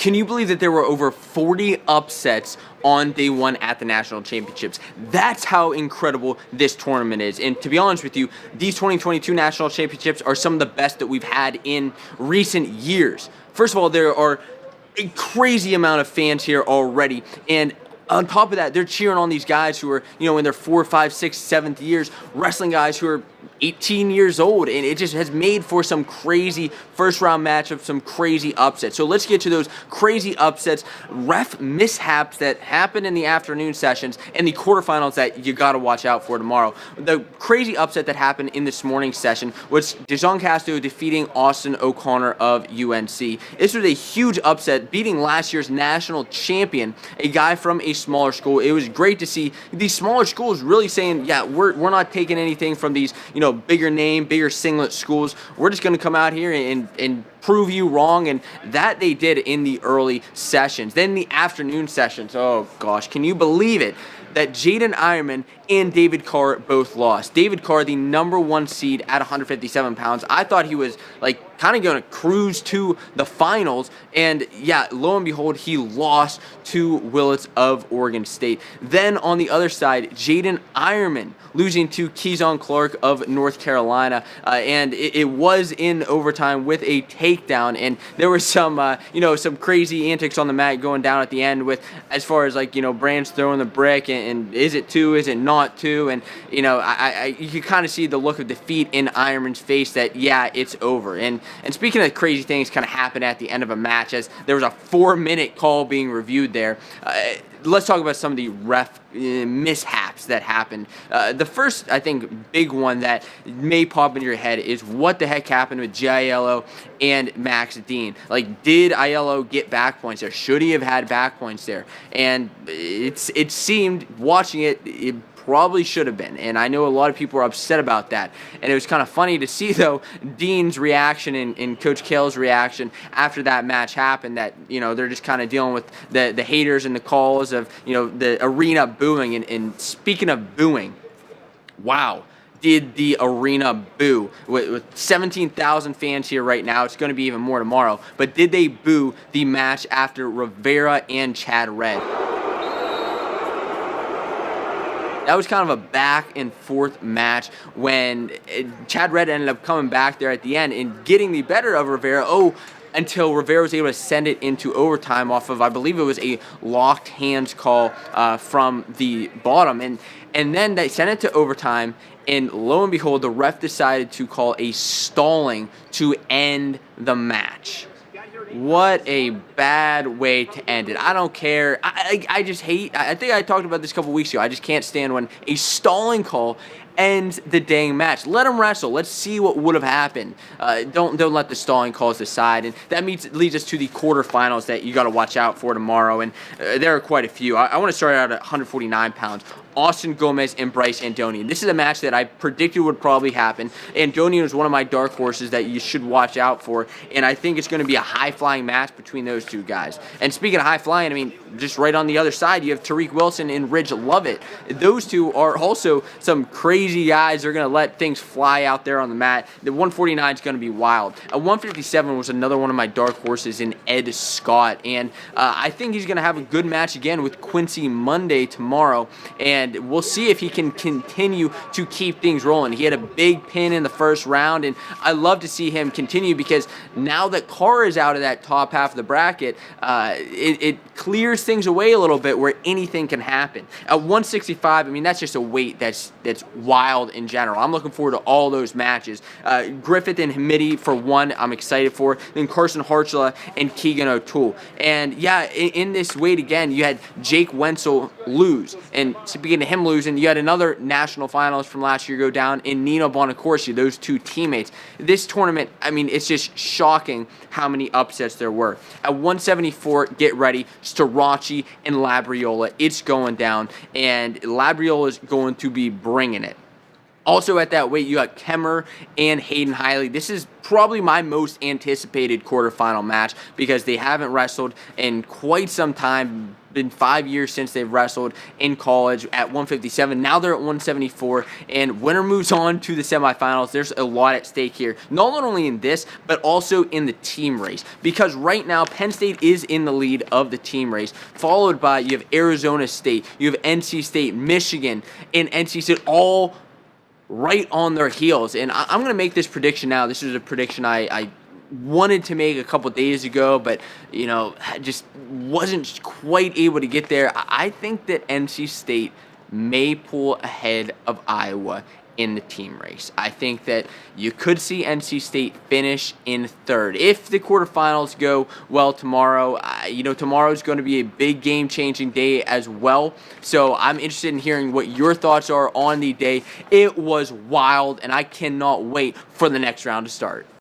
Can you believe that there were over 40 upsets on day one at the national championships? That's how incredible this tournament is. And to be honest with you, these 2022 national championships are some of the best that we've had in recent years. First of all, there are a crazy amount of fans here already, and on top of that, they're cheering on these guys who are, in their 4th, 5th, 6th, 7th years, wrestling guys who are 18 years old, and it just has made for some crazy first-round matchups, some crazy upsets. So let's get to those crazy upsets, ref mishaps that happen in the afternoon sessions, and the quarterfinals that you got to watch out for tomorrow. The crazy upset that happened in this morning's session was Dejon Castro defeating Austin O'Connor of UNC. This was a huge upset, beating last year's national champion, a guy from a smaller school. It was great to see these smaller schools really saying, yeah, we're not taking anything from these, bigger name, bigger singlet schools. We're just going to come out here and prove you wrong, and that they did in the early sessions. Then the afternoon sessions, oh gosh, can you believe it? That Jaden Ironman and David Carr both lost. David Carr, the #1 seed at 157 pounds. I thought he was kind of going to cruise to the finals, and yeah, lo and behold, he lost to Willits of Oregon State. Then on the other side, Jaden Ironman losing to Keyshawn Clark of North Carolina, and it was in overtime with a takedown, and there was some some crazy antics on the mat going down at the end with as far as Brands throwing the brick and is it two, is it not two, and you can kind of see the look of defeat in Ironman's face that yeah, it's over. And speaking of crazy things kind of happened at the end of a match, as there was a 4-minute call being reviewed there. Let's talk about some of the ref mishaps that happened. The first, I think, big one that may pop into your head is what the heck happened with Aiello and Max Dean. Did Aiello get back points there? Should he have had back points there? And it seemed, watching it probably should have been, and I know a lot of people are upset about that. And it was kind of funny to see, though, Dean's reaction and Coach Kale's reaction after that match happened, that they're just kind of dealing with the haters and the calls of the arena booing. And speaking of booing, wow, did the arena boo? With 17,000 fans here right now, it's going to be even more tomorrow, but did they boo the match after Rivera and Chad Red? That was kind of a back and forth match when Chad Red ended up coming back there at the end and getting the better of Rivera. Until Rivera was able to send it into overtime off of, I believe it was a locked hands call from the bottom. And then they sent it to overtime, and lo and behold, the ref decided to call a stalling to end the match. What a bad way to end it. I don't care. I just hate, I think I talked about this a couple weeks ago. I just can't stand when a stalling call ends the dang match. Let them wrestle. Let's see what would have happened. Don't let the stalling calls decide. And that leads us to the quarterfinals that you got to watch out for tomorrow. And there are quite a few. I want to start out at 149 pounds. Austin Gomez and Bryce Andonian. This is a match that I predicted would probably happen. Andonian was one of my dark horses that you should watch out for, and I think it's going to be a high-flying match between those two guys. And speaking of high-flying, I mean, just right on the other side, you have Tariq Wilson and Ridge Lovett. Those two are also some crazy guys. They're going to let things fly out there on the mat. The 149 is going to be wild. 157 was another one of my dark horses in Ed Scott, and I think he's going to have a good match again with Quincy Monday tomorrow, and we'll see if he can continue to keep things rolling. He had a big pin in the first round, and I love to see him continue because now that Carr is out of that top half of the bracket, it clears things away a little bit where anything can happen. At 165, I mean, that's just a weight that's wild in general. I'm looking forward to all those matches. Griffith and Hamidi for one, I'm excited for. Then Carson Hartzela and Keegan O'Toole. And yeah, in this weight again, you had Jake Wenzel lose. And speaking of him losing, you had another national finalist from last year go down in Nino Bonacorsi, those two teammates. This tournament, I mean, it's just shocking how many upsets there were. At 174, get ready, Starachi and Labriola. It's going down, and Labriola is going to be bringing it. Also at that weight, you got Kemmer and Hayden Hiley. This is probably my most anticipated quarterfinal match because they haven't wrestled in quite some time, been 5 years since they've wrestled in college at 157. Now they're at 174, and winner moves on to the semifinals. There's a lot at stake here, not only in this, but also in the team race, because right now Penn State is in the lead of the team race, followed by you have Arizona State, you have NC State, Michigan, and NC State all right on their heels. And I'm going to make this prediction now. This is a prediction I wanted to make a couple days ago, but just wasn't quite able to get there. I think that NC State may pull ahead of Iowa in the team race. I think that you could see NC State finish in third if the quarterfinals go well tomorrow. Tomorrow is going to be a big game-changing day as well. So I'm interested in hearing what your thoughts are on the day. It was wild, and I cannot wait for the next round to start.